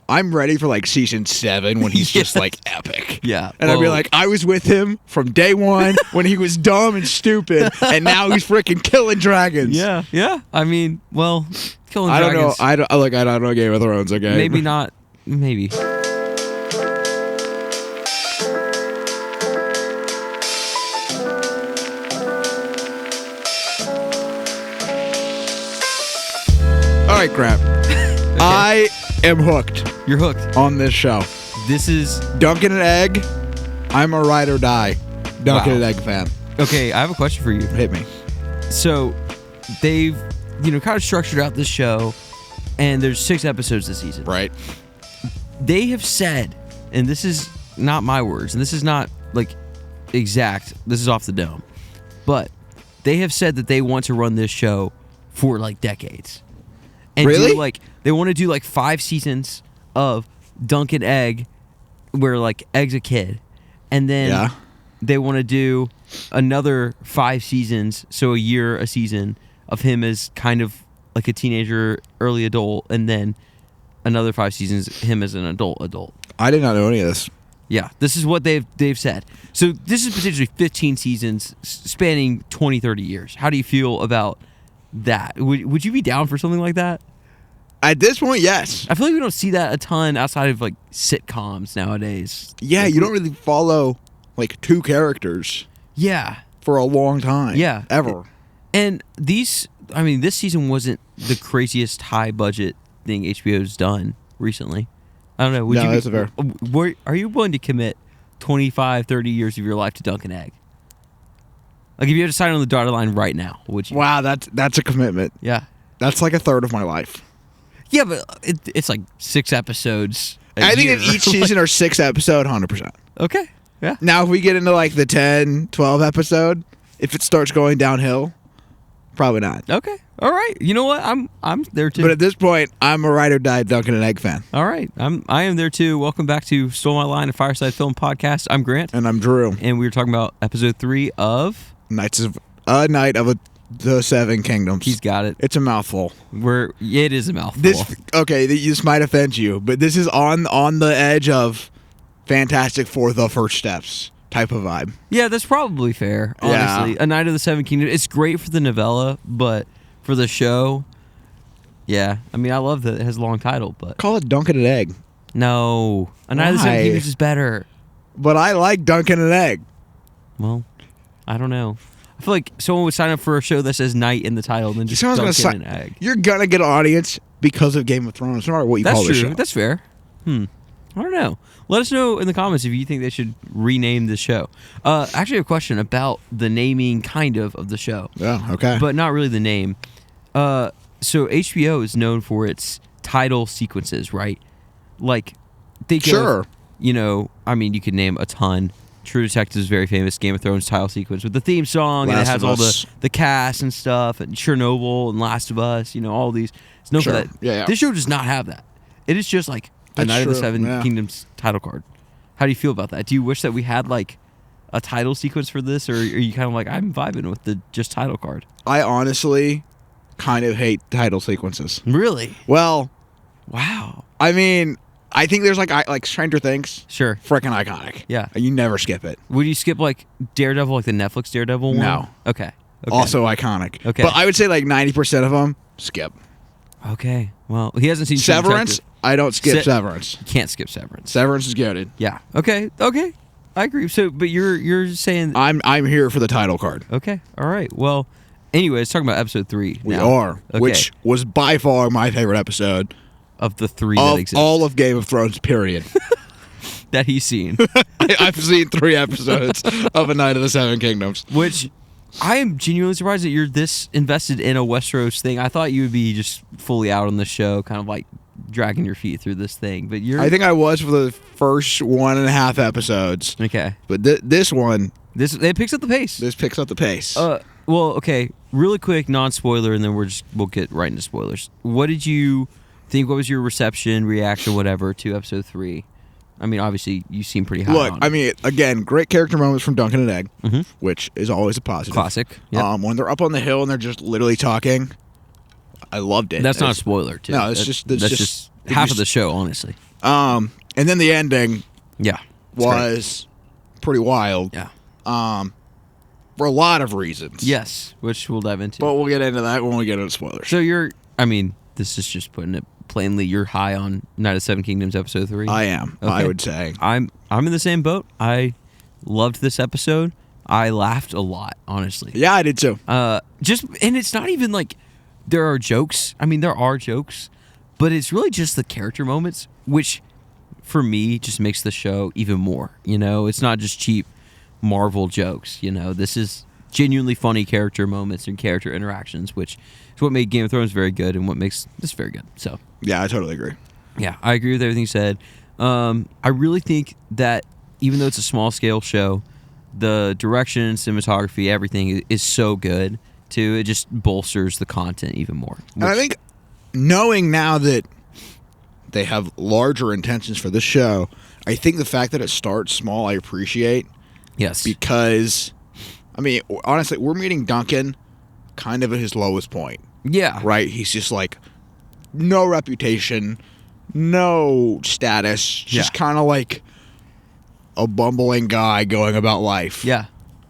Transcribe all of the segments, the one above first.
I'm ready for like season 7 when he's just like epic. Yeah. And I'd be like, I was with him from day one when he was dumb and stupid, and now he's freaking killing dragons. Yeah. Yeah. I mean, well, killing I dragons. don't know. I don't know Game of Thrones. Okay. Maybe not. Maybe. All right, Grant. Okay. I am hooked. You're hooked on this show. This is Duncan and Egg. I'm a ride or die Duncan and Egg fan. Okay, I have a question for you. Hit me. So, they've kind of structured out this show, and there's 6 episodes this season. Right. They have said, and this is not my words, and this is not like exact. This is off the dome, but they have said that they want to run this show for like decades. And really? They want to do like 5 seasons of Dunk and Egg, where like Egg's a kid, and then they want to do another 5 seasons, so a year a season of him as kind of like a teenager, early adult, and then another 5 seasons him as an adult. I did not know any of this. Yeah, this is what they've said. So this is potentially 15 seasons spanning 20, 30 years. How do you feel about that? Would you be down for something like that? At this point, yes. I feel like we don't see that a ton outside of like sitcoms nowadays. Yeah, like, you don't really follow like 2 characters. Yeah. For a long time. Yeah. Ever. And this season wasn't the craziest high budget thing HBO's done recently. I don't know. That's fair. Are you willing to commit 25, 30 years of your life to Dunk and Egg? Like, if you had to sign on the dotted line right now, would you? Wow, that's a commitment. Yeah. That's like a third of my life. Yeah, but it's like 6 episodes. I think if each season are 6 episodes, 100%. Okay. Yeah. Now, if we get into like the 10, 12 episode, if it starts going downhill, probably not. Okay. All right. You know what? I'm there too. But at this point, I'm a ride or die Duncan and Egg fan. All right. I am there too. Welcome back to Stole My Line, a Fireside Film podcast. I'm Grant. And I'm Drew. And we were talking about episode 3 of Night of the Seven Kingdoms. He's got it. It's a mouthful. It is a mouthful. This might offend you, but this is on the edge of Fantastic Four: The First Steps type of vibe. Yeah, that's probably fair, honestly. Yeah. A Night of the Seven Kingdoms. It's great for the novella, but for the show, yeah. I mean, I love that it has a long title, but... Call it Duncan and Egg. No. A Night of the Seven Kingdoms is better. But I like Duncan and Egg. Well, I don't know. I feel like someone would sign up for a show that says night in the title and then just Duncan and Egg. You're going to get an audience because of Game of Thrones, no matter what you call the show. That's true. That's fair. I don't know. Let us know in the comments if you think they should rename the show. Actually, I have a question about the naming kind of the show. Yeah, okay. But not really the name. So HBO is known for its title sequences, right? Like, think of, I mean, you could name a ton. True Detective is very famous. Game of Thrones title sequence with the theme song, and it has all the cast and stuff, and Chernobyl and Last of Us, all these. It's known for that. Yeah. This show does not have that. It is just like a Night of the Seven Kingdoms title card. How do you feel about that? Do you wish that we had like a title sequence for this, or are you kind of like, I'm vibing with the just title card? I honestly kind of hate title sequences. Really? Well, wow. I mean, I think there's like Stranger Things. Sure. Freaking iconic. Yeah. You never skip it. Would you skip like Daredevil, like the Netflix Daredevil one? No. Okay. Also iconic. Okay. But I would say like 90% of them, skip. Okay. Well, he hasn't seen Severance. I don't skip Severance. You can't skip Severance. Severance is goated. Yeah. Okay. I agree. So, but you're saying I'm here for the title card. Okay. All right. Well, anyways, talking about episode 3. We are, which was by far my favorite episode of the 3 that exist. All of Game of Thrones. Period. That he's seen. I've seen 3 episodes of A Night of the Seven Kingdoms. Which I am genuinely surprised that you're this invested in a Westeros thing. I thought you would be just fully out on the show, kind of like dragging your feet through this thing. But I think I was for the first 1.5 episodes. Okay. But this one... It picks up the pace. This picks up the pace. Well, okay. Really quick, non-spoiler, and then we'll get right into spoilers. What did you think? What was your reception, reaction, whatever, to episode 3? I mean, obviously, you seem pretty high on it. I mean, again, great character moments from Duncan and Egg, which is always a positive. Classic. Yep. When they're up on the hill and they're just literally talking, I loved it. That's not a spoiler, too. No, that's just half of the show, honestly. And then the ending Yeah. was pretty wild. Yeah. For a lot of reasons. Yes, which we'll dive into. But we'll get into that when we get into spoilers. So this is just putting it plainly, you're high on Night of Seven Kingdoms episode 3. I am. Okay. I would say. I'm in the same boat. I loved this episode. I laughed a lot, honestly. Yeah, I did too. And it's not even like there are jokes. I mean, there are jokes, but it's really just the character moments, which for me just makes the show even more. It's not just cheap Marvel jokes. This is genuinely funny character moments and character interactions, which is what made Game of Thrones very good and what makes this very good. So yeah, I totally agree. Yeah, I agree with everything you said. I really think that even though it's a small scale show, the direction, cinematography, everything is so good too. It just bolsters the content even more. And I think knowing now that they have larger intentions for this show, I think the fact that it starts small, I appreciate. Yes. Because, I mean, honestly, we're meeting Duncan kind of at his lowest point. Yeah. Right? He's just like, no reputation, no status, just kind of like a bumbling guy going about life. Yeah.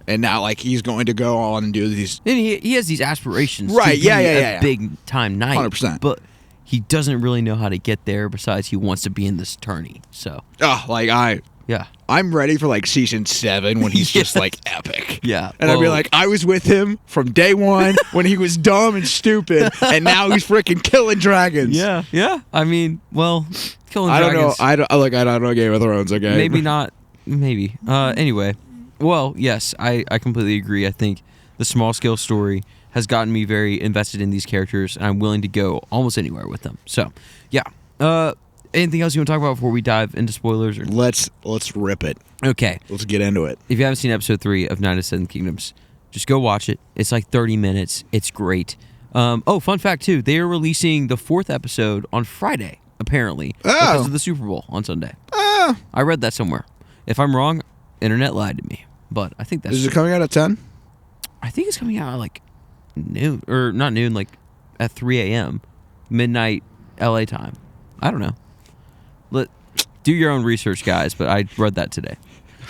And now, like, he's going to go on and do these. And he has these aspirations. Right, to be yeah. big time knight. 100%. But he doesn't really know how to get there, besides he wants to be in this tourney. So. I'm ready for like season 7 when he's just like epic. Yeah. And I'd be like, I was with him from day one when he was dumb and stupid, and now he's freaking killing dragons. Yeah. Yeah. I mean, well, killing dragons. I don't know Game of Thrones, okay? Maybe not. Maybe. Anyway. Well, yes, I completely agree. I think the small scale story has gotten me very invested in these characters, and I'm willing to go almost anywhere with them. So, yeah. Anything else you want to talk about before we dive into spoilers? Or? Let's rip it. Okay. Let's get into it. If you haven't seen episode 3 of Night of Seven Kingdoms, just go watch it. It's like 30 minutes. It's great. Fun fact, too. They are releasing the 4th episode on Friday, apparently, because of the Super Bowl on Sunday. I read that somewhere. If I'm wrong, internet lied to me. But I think that's Is it coming out at 10? I think it's coming out at like noon. Or not noon, like at 3 a.m. Midnight LA time. I don't know. Do your own research, guys, but I read that today.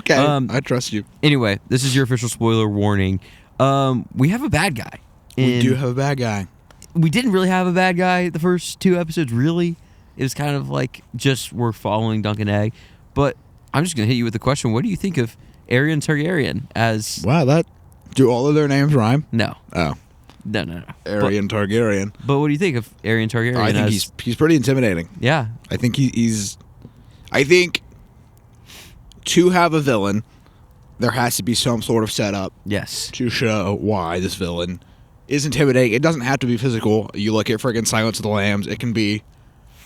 Okay, I trust you. Anyway, this is your official spoiler warning. We have a bad guy. We do have a bad guy. We didn't really have a bad guy the first 2 episodes, really. It was kind of like just we're following Duncan Egg. But I'm just going to hit you with the question. What do you think of Aerion Targaryen as... Wow, do all of their names rhyme? No. Oh. No. Aerion Targaryen. But what do you think of Aerion Targaryen? I think he's pretty intimidating. Yeah. I think he's... I think to have a villain, there has to be some sort of setup. Yes. To show why this villain is intimidating. It doesn't have to be physical. You look at friggin' Silence of the Lambs. It can be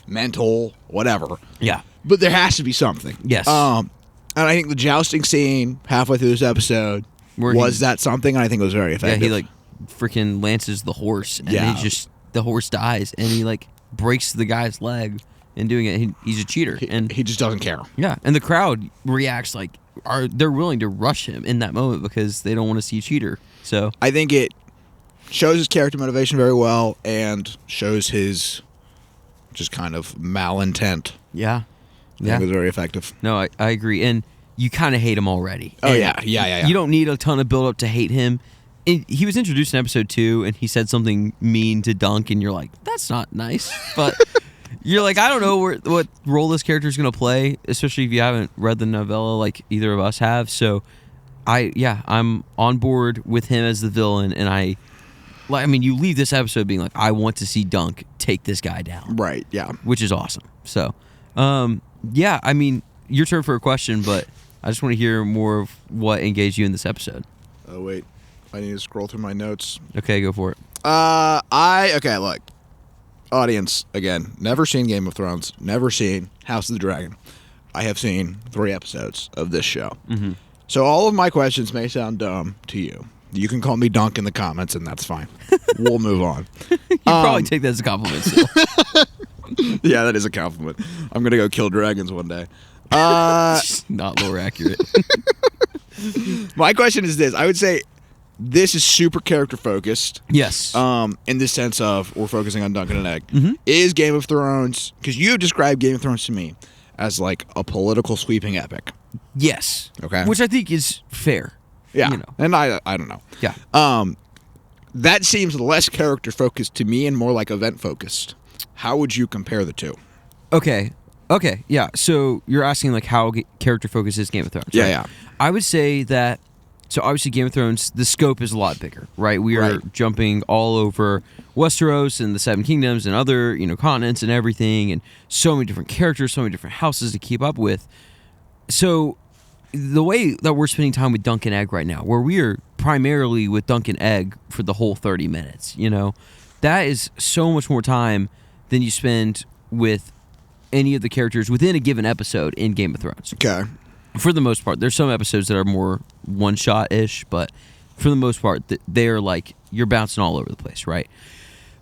mental, whatever. Yeah. But there has to be something. Yes. And I think the jousting scene halfway through this episode was that something, and I think it was very effective. Yeah, he like freaking lances the horse, and the horse dies, and he like breaks the guy's leg in doing it. He's a cheater, and he just doesn't care. Yeah, and the crowd reacts like they're willing to rush him in that moment because they don't want to see a cheater. So I think it shows his character motivation very well, and shows his just kind of malintent. Yeah. I think it was very effective. No, I agree. And you kind of hate him already. Oh, and yeah. You don't need a ton of build-up to hate him. He was introduced in episode 2, and he said something mean to Dunk, and you're like, that's not nice. But you're like, I don't know what role this character is going to play, especially if you haven't read the novella like either of us have. So, I'm on board with him as the villain, and I mean, you leave this episode being like, I want to see Dunk take this guy down. Right, yeah. Which is awesome. So, I mean, your turn for a question, but I just want to hear more of what engaged you in this episode. Oh, wait. I need to scroll through my notes. Okay, go for it. Okay, look. Audience, again, never seen Game of Thrones, never seen House of the Dragon. I have seen 3 episodes of this show. Mm-hmm. So all of my questions may sound dumb to you. You can call me Dunk in the comments, and that's fine. We'll move on. You probably take that as a compliment still. Yeah, that is a compliment. I'm going to go kill dragons one day. Not lore accurate. My question is this. I would say this is super character focused. Yes. In the sense of we're focusing on Duncan and Egg. Mm-hmm. Is Game of Thrones, because you described Game of Thrones to me as like a political sweeping epic. Yes. Okay. Which I think is fair. Yeah. You know. And I don't know. Yeah. That seems less character focused to me and more like event focused. How would you compare the two? Okay. Yeah. So you're asking like how character focused is Game of Thrones. Yeah, right? yeah. I would say that. So obviously Game of Thrones, the scope is a lot bigger, right? We are jumping all over Westeros and the Seven Kingdoms and other, continents and everything, and so many different characters, so many different houses to keep up with. So the way that we're spending time with Dunk and Egg right now, where we are primarily with Dunk and Egg for the whole 30 minutes, that is so much more time than you spend with any of the characters within a given episode in Game of Thrones. Okay. For the most part. There's some episodes that are more one-shot-ish, but for the most part, they're like, you're bouncing all over the place, right?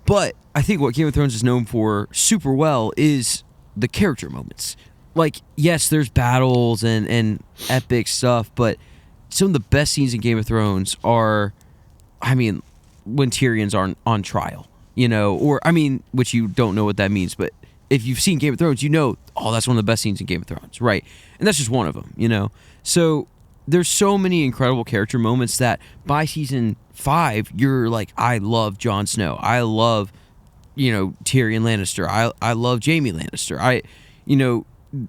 But I think what Game of Thrones is known for super well is the character moments. Like, yes, there's battles and epic stuff, but some of the best scenes in Game of Thrones are, when Tyrion's on trial, which you don't know what that means, but if you've seen Game of Thrones, that's one of the best scenes in Game of Thrones, right? And that's just one of them, So there's so many incredible character moments that by season 5, you're like, I love Jon Snow. I love, Tyrion Lannister. I love Jaime Lannister.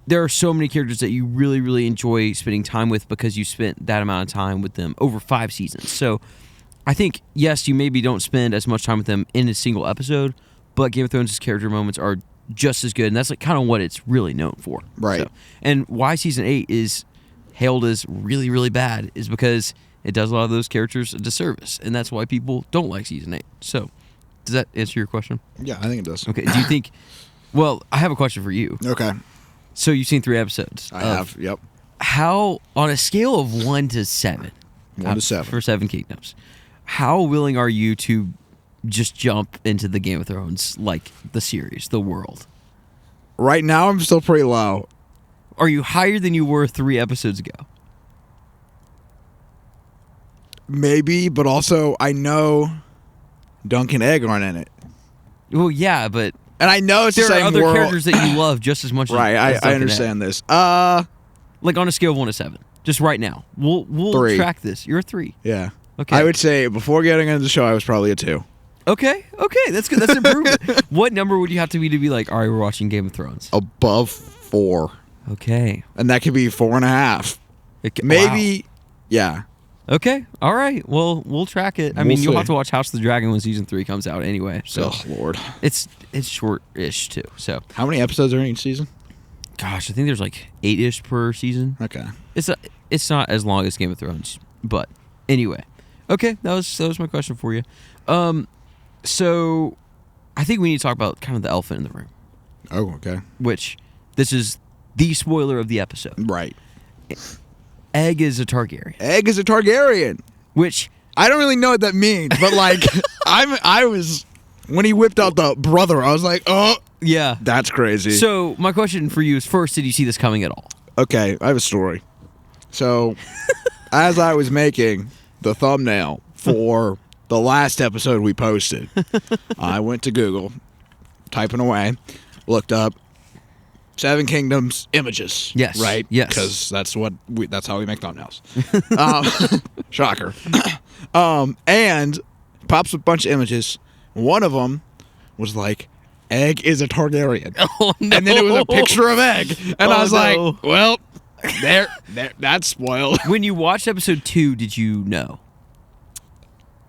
There are so many characters that you really, really enjoy spending time with because you spent that amount of time with them over 5 seasons. So I think, yes, you maybe don't spend as much time with them in a single episode, but Game of Thrones' character moments are just as good, and that's like kind of what it's really known for. Right. So, and why season 8 is hailed as really, really bad is because it does a lot of those characters a disservice, and that's why people don't like season 8. So, does that answer your question? Yeah, I think it does. Okay. Do you think? Well, I have a question for you. Okay. So you've seen 3 episodes. I have. Yep. How, on a scale of 1 to 7, 1 to 7 for Seven Kingdoms, how willing are you to just jump into the Game of Thrones, like the series, the world? Right now, I'm still pretty low. Are you higher than you were 3 episodes ago? Maybe, but also I know Dunk and Egg aren't in it. Well, yeah, but and I know it's there the same are other world. characters that you love just as much. Right, as I understand this. Like on a scale of 1 to 7, just right now. We'll 3. track this. You're a 3. Yeah. Okay. I would say before getting into the show, I was probably a 2. Okay, that's good. That's improvement. What number would you have to be like, all right, we're watching Game of Thrones? Above 4. Okay. And that could be 4.5. Okay. Maybe. Wow. Yeah. Okay. All right. Well, we'll track it. I We'll mean, you'll see. have to watch House of the Dragon when season 3 comes out anyway. So Oh, Lord. it's short-ish too. So How many episodes are in each season? gosh, I think there's like 8-ish per season. Okay. It's not as long as Game of Thrones, but anyway. Okay, that was my question for you. So I think we need to talk about kind of the elephant in the room, Oh, okay. which this is the spoiler of the episode. Right. Egg is a Targaryen, Egg is a Targaryen. which I don't really know what that means, but like, I was when he whipped out the brother, I was like, oh, yeah. that's crazy. So my question for you is: first, did you see this coming at all? Okay, I have a story. So, as I was making the thumbnail for the last episode we posted, I went to Google, typing away, looked up Seven Kingdoms images. Yes. Right? Yes. Because that's how we make thumbnails. Shocker. And pops up a bunch of images. One of them was like, Egg is a Targaryen. Oh, no. And then it was a picture of Egg. And I was no. like, well, there, that's spoiled. When you watched episode 2, did you know?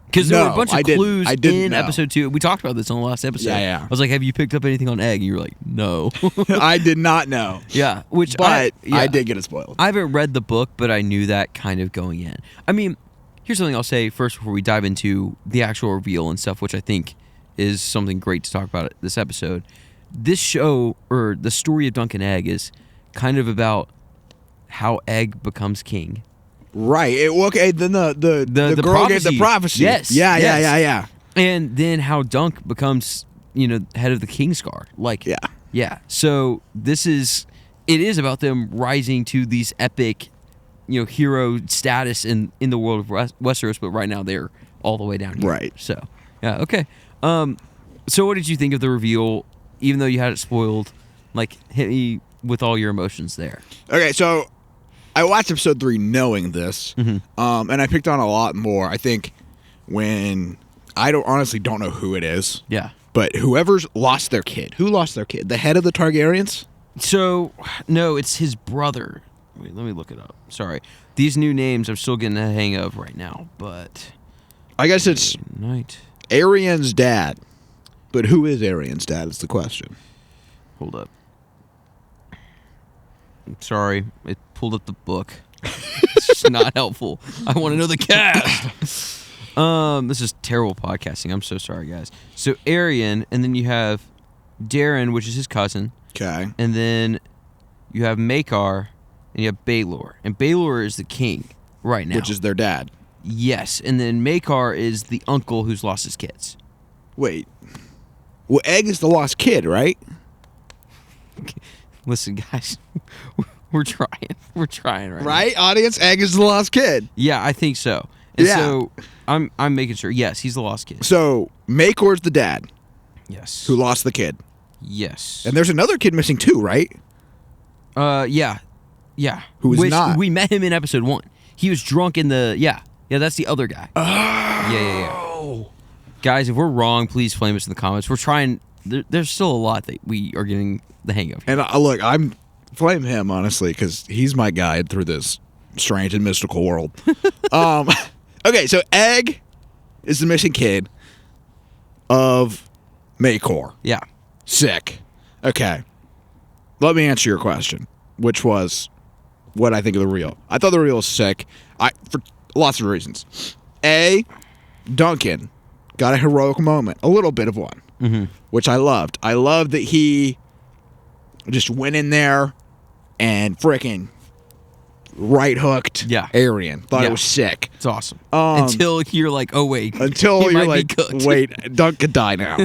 Because there were a No, bunch of I didn't. clues I didn't in know. episode 2. We talked about this on the last episode. Yeah. I was like, have you picked up anything on Egg? And you were like, no. I did not know. Yeah, which But yeah. I did get it spoiled. I haven't read the book, but I knew that kind of going in. I mean, here's something I'll say first before we dive into the actual reveal and stuff, which I think is something great to talk about this episode. This show, or the story of Dunk and Egg, is kind of about how Egg becomes king. Right. Okay. Then the girl gave the prophecy. Yes. Yeah. And then how Dunk becomes, head of the Kingsguard. Like, yeah. So it is about them rising to these epic, hero status in the world of Westeros. But right now they're all the way down here. Right. So, yeah. Okay. So what did you think of the reveal? Even though you had it spoiled, like, hit me with all your emotions there. Okay, so I watched episode 3 knowing this, and I picked on a lot more. I think when I honestly don't know who it is. Yeah. But whoever's lost their kid. Who lost their kid? The head of the Targaryens? So, no, it's his brother. Wait, let me look it up. Sorry. These new names I'm still getting the hang of right now, but... I guess it's Aerion's dad. But who is Aerion's dad is the question. Hold up. Sorry, it pulled up the book. It's just not helpful. I want to know the cast. This is terrible podcasting. I'm so sorry, guys. So Aerion, and then you have Darren, which is his cousin. Okay. And then you have Maekar, and you have Baelor. And Baelor is the king right now. Which is their dad. Yes, and then Maekar is the uncle who's lost his kids. Wait. Well, Egg is the lost kid, right? Listen, guys, we're trying. We're trying right now. Right, audience? Egg is the lost kid. Yeah, I think so. And so I'm making sure. Yes, he's the lost kid. So Maekor's the dad. Yes. Who lost the kid. Yes. And there's another kid missing too, right? Yeah. Who is not. We met him in episode 1. He was drunk in the... Yeah, that's the other guy. Oh. Yeah. Guys, if we're wrong, please flame us in the comments. We're trying... There's still a lot that we are getting the hang of. And look, I'm flame him, honestly, because he's my guide through this strange and mystical world. Okay, so Egg is the missing kid of Maekor. Yeah. Sick. Okay. Let me answer your question, which was what I think of the reel. I thought the reel was sick. For lots of reasons. A, Duncan got a heroic moment, a little bit of one, which I loved. I loved that he just went in there and frickin' right hooked Aerion. Thought it was sick. It's awesome. Until you're like, oh wait. Until you're like, wait, Dunk could die now.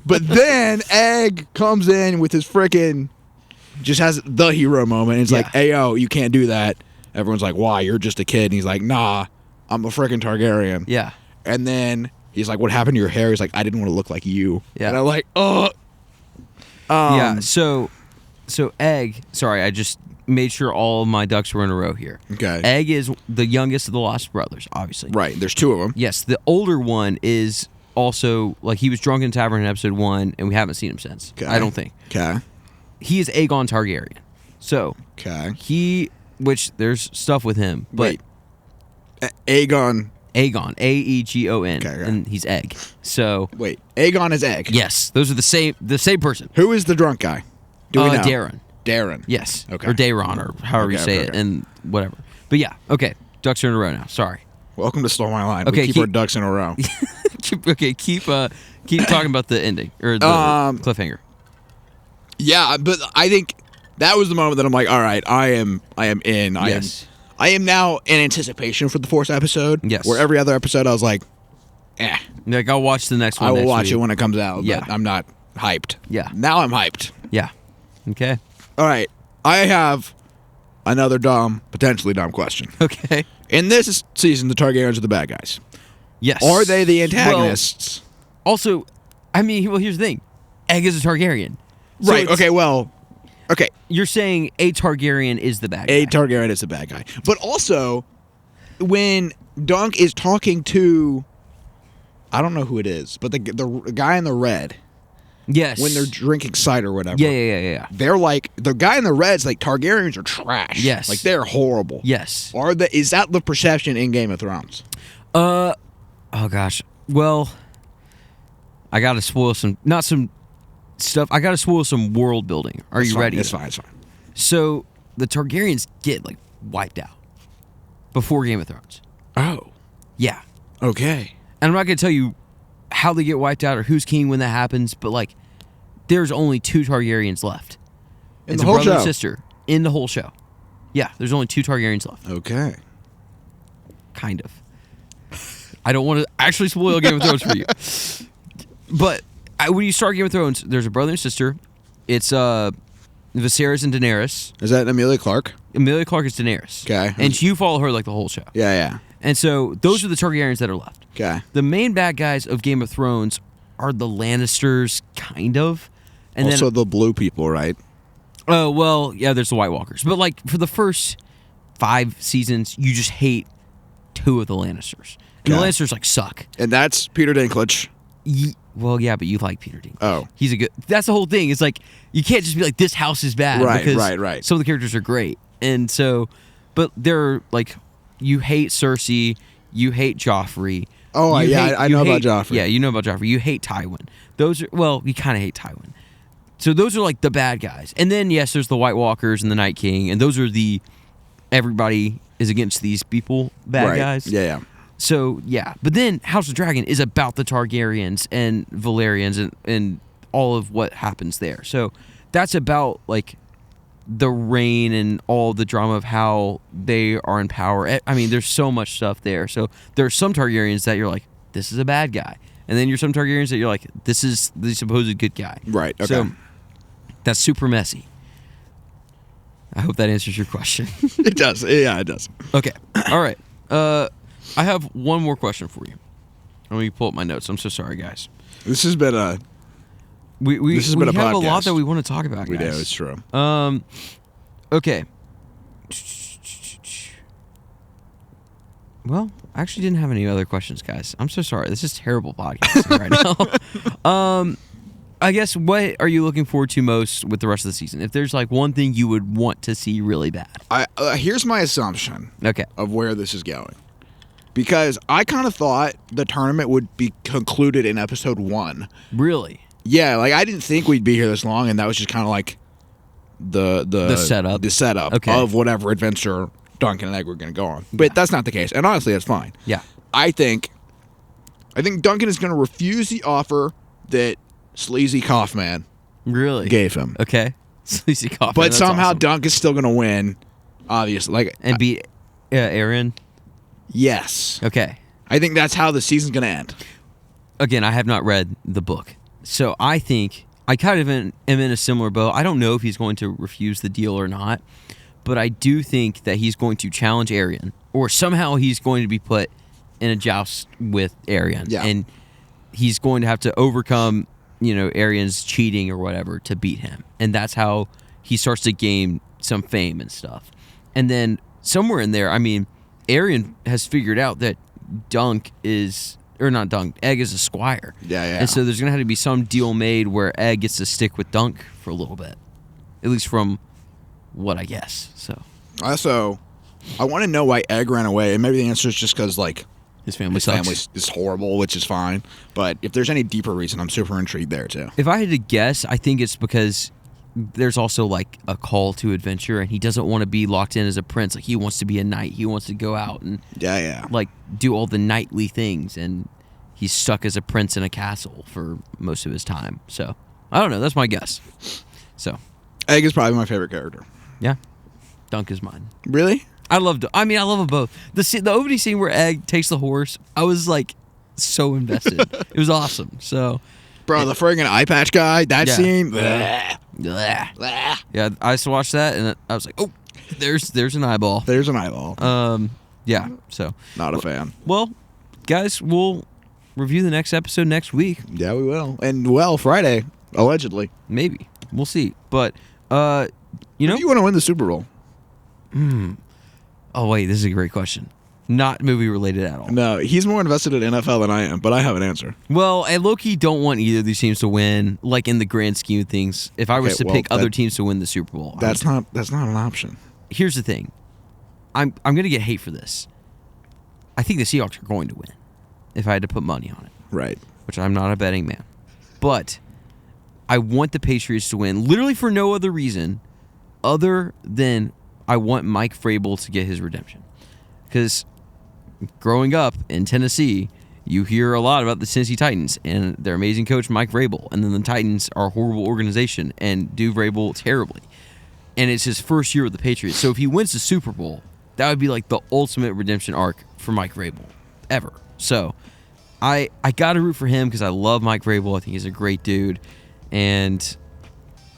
But then Egg comes in with his frickin' just has the hero moment. It's like, hey, yo, you can't do that. Everyone's like, why? You're just a kid. And he's like, nah, I'm a frickin' Targaryen. Yeah. And then he's like, what happened to your hair? He's like, I didn't want to look like you. Yeah. And I'm like, yeah, so Egg, sorry, I just made sure all of my ducks were in a row here. Okay. Egg is the youngest of the Lost brothers, obviously. Right, there's 2 of them. Yes, the older one is also, like, he was drunk in tavern in episode 1, and we haven't seen him since. Okay. I don't think. Okay. He is Aegon Targaryen. So, which there's stuff with him. But wait, Aegon, Aegon, Aegon, okay. And he's Egg. So wait, Aegon is Egg. Yes, those are the same person. Who is the drunk guy? Do we know? Darren. Yes. Okay. Or Dayron, or however you say it, and whatever. But yeah, okay. Ducks are in a row now. Sorry. Welcome to Stole My Line. Okay, we keep our ducks in a row. keep talking about the ending or the cliffhanger. Yeah, but I think that was the moment that I'm like, all right, I am in. I am now in anticipation for the 4th episode. Yes. Where every other episode I was like, Like, I'll watch the next one. I will watch it when it comes out. Yeah. But I'm not hyped. Yeah. Now I'm hyped. Yeah. Okay. All right. I have another potentially dumb question. Okay. In this season, the Targaryens are the bad guys. Yes. Are they the antagonists? Well, also, I mean, here's the thing. Egg is a Targaryen. So right. Okay, well, okay. You're saying a Targaryen is the bad guy. A Targaryen is the bad guy. But also, when Dunk is talking to, I don't know who it is, but the guy in the red. Yes. When they're drinking cider or whatever. Yeah. They're like, the guy in the red's like, Targaryens are trash. Yes. Like, they're horrible. Yes. Is that the perception in Game of Thrones? Oh gosh. Well, I gotta spoil some stuff. I gotta spoil some world building. Are you ready? It's fine. So the Targaryens get like wiped out before Game of Thrones. Oh. Yeah. Okay. And I'm not gonna tell you how they get wiped out or who's king when that happens, but like, there's only 2 Targaryens left. In it's the a whole brother show? and sister in the whole show. Yeah, there's only 2 Targaryens left. Okay. Kind of. I don't want to actually spoil Game of Thrones for you. But when you start Game of Thrones, there's a brother and sister. It's Viserys and Daenerys. Is that Emilia Clarke? Emilia Clarke is Daenerys. Okay. And you follow her like the whole show. Yeah. And so those are the Targaryens that are left. Okay. The main bad guys of Game of Thrones are the Lannisters, kind of. And also the blue people, right? Oh, well, yeah, there's the White Walkers. But, like, for the first 5 seasons, you just hate 2 of the Lannisters. And the Lannisters, like, suck. And that's Peter Dinklage. Well, yeah, but you like Peter Dinklage. Oh. He's a good... That's the whole thing. It's like, you can't just be like, this house is bad. Right, because right. some of the characters are great. And so... But they're, like... You hate Cersei. You hate Joffrey. Oh, I know about Joffrey. Yeah, you know about Joffrey. You hate Tywin. Those are... Well, you kind of hate Tywin. So those are, like, the bad guys. And then, yes, there's the White Walkers and the Night King. And those are the... Everybody is against these people bad guys. Yeah. So, yeah. But then House of Dragon is about the Targaryens and Valerians and all of what happens there. So that's about, like, the reign and all the drama of how they are in power. I mean, there's so much stuff there. So there are some Targaryens that you're like, this is a bad guy. And then there's some Targaryens that you're like, this is the supposed good guy. Right, okay. So that's super messy. I hope that answers your question. It does. Yeah, it does. Okay. All right. I have one more question for you. Let me pull up my notes. I'm so sorry, guys. This has been a we have a a lot podcast. that we want to talk about, guys. We do. It's true. Okay. Well, I actually didn't have any other questions, guys. I'm so sorry. This is terrible podcasting right now. I guess, what are you looking forward to most with the rest of the season? If there's like one thing you would want to see really bad. Here's my assumption Okay. of where this is going. Because I kind of thought the tournament would be concluded in episode 1. Really? Yeah, like I didn't think we'd be here this long, and that was just kind of like the setup. The setup Okay. of whatever adventure Duncan and Egg were going to go on. But that's not the case, and honestly, that's fine. Yeah. I think Duncan is going to refuse the offer that Sleazy Kaufman Really? gave him. Okay. Sleazy Kaufman. But that's somehow awesome. Dunk is still going to win, obviously. Like And beat Aerion? yes. Okay. I think that's how the season's going to end. Again, I have not read the book. So I think I kind of am in a similar boat. I don't know if he's going to refuse the deal or not, but I do think that he's going to challenge Aerion, or somehow he's going to be put in a joust with Aerion. Yeah. And he's going to have to overcome, Aerion's cheating or whatever to beat him. And that's how he starts to gain some fame and stuff. And then somewhere in there, I mean, Aerion has figured out that Egg is a squire. Yeah. And so there's going to have to be some deal made where Egg gets to stick with Dunk for a little bit. At least from what I guess. So Also, I want to know why Egg ran away, and maybe the answer is just because, like, his family his sucks. family is horrible, which is fine. But if there's any deeper reason, I'm super intrigued there, too. If I had to guess, I think it's because there's also, like, a call to adventure, and he doesn't want to be locked in as a prince. Like, he wants to be a knight. He wants to go out and, Yeah. like, do all the knightly things, and he's stuck as a prince in a castle for most of his time. So, I don't know. That's my guess. So, Egg is probably my favorite character. yeah. Dunk is mine. Really? I love them both. The opening scene where Egg takes the horse, I was like so invested. It was awesome. So, Bro, the friggin' eye patch guy, that Yeah. scene. yeah, I used to watch that and I was like, oh, there's an eyeball. There's an eyeball. Yeah. So, Not a fan. well, guys, we'll review the next episode next week. Yeah, we will. And, Friday, allegedly. Maybe we'll see. But If you want to win the Super Bowl. Oh wait, this is a great question. Not movie related at all. No, he's more invested in NFL than I am, but I have an answer. Well, I low-key don't want either of these teams to win, like in the grand scheme of things. If I was to pick other teams to win the Super Bowl. That's not an option. Here's the thing. I'm going to get hate for this. I think the Seahawks are going to win if I had to put money on it. Right. Which I'm not a betting man. But I want the Patriots to win literally for no other reason other than I want Mike Vrabel to get his redemption. Because growing up in Tennessee, you hear a lot about the Tennessee Titans and their amazing coach, Mike Vrabel. And then the Titans are a horrible organization and do Vrabel terribly. And it's his first year with the Patriots. So if he wins the Super Bowl, that would be like the ultimate redemption arc for Mike Vrabel ever. So I got to root for him because I love Mike Vrabel. I think he's a great dude. And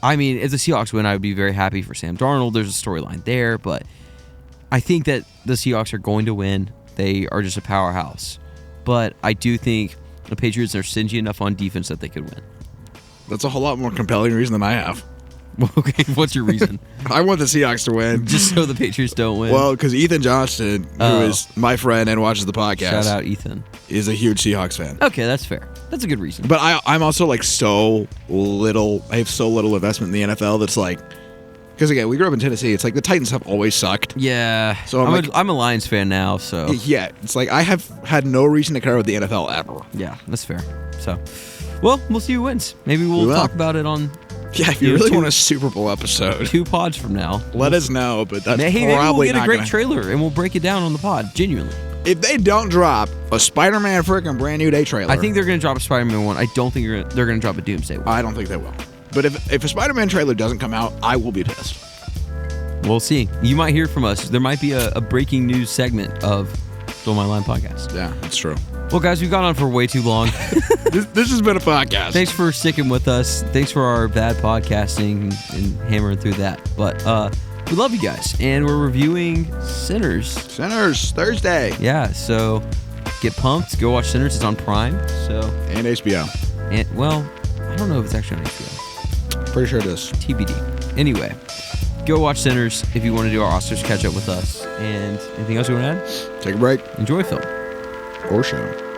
I mean, if the Seahawks win, I would be very happy for Sam Darnold. There's a storyline there, but I think that the Seahawks are going to win. They are just a powerhouse. But I do think the Patriots are stingy enough on defense that they could win. That's a whole lot more compelling reason than I have. Okay, what's your reason? I want the Seahawks to win. Just so the Patriots don't win. Well, because Ethan Johnston, who is my friend and watches the podcast, shout out Ethan, is a huge Seahawks fan. Okay, that's fair. That's a good reason. But I'm also like so little. I have so little investment in the NFL that's like, because again, we grew up in Tennessee. It's like the Titans have always sucked. Yeah. So I'm a Lions fan now. So yeah, it's like I have had no reason to care about the NFL ever. Yeah, that's fair. So, well, we'll see who wins. Maybe we'll talk about it on. Yeah, if you really want a Super Bowl episode, 2 pods from now, let us know. But that's maybe probably we'll get a great trailer and we'll break it down on the pod. Genuinely, if they don't drop a Spider-Man freaking brand new day trailer, I think they're going to drop a Spider-Man one. I don't think they're going to drop a Doomsday one. I don't think they will. But if a Spider-Man trailer doesn't come out, I will be pissed. We'll see. You might hear from us. There might be a breaking news segment of Don't Mind Line podcast. Yeah, that's true. Well, guys, we've gone on for way too long. This has been a podcast. Thanks for sticking with us. Thanks for our bad podcasting and hammering through that. But we love you guys, and we're reviewing Sinners. Sinners Thursday. Yeah, so get pumped. Go watch Sinners. It's on Prime. And HBO. And well, I don't know if it's actually on HBO. Pretty sure it is. TBD. Anyway, go watch Sinners if you want to do our Oscars catch up with us. And anything else you want to add? Take a break. Enjoy film. Or show.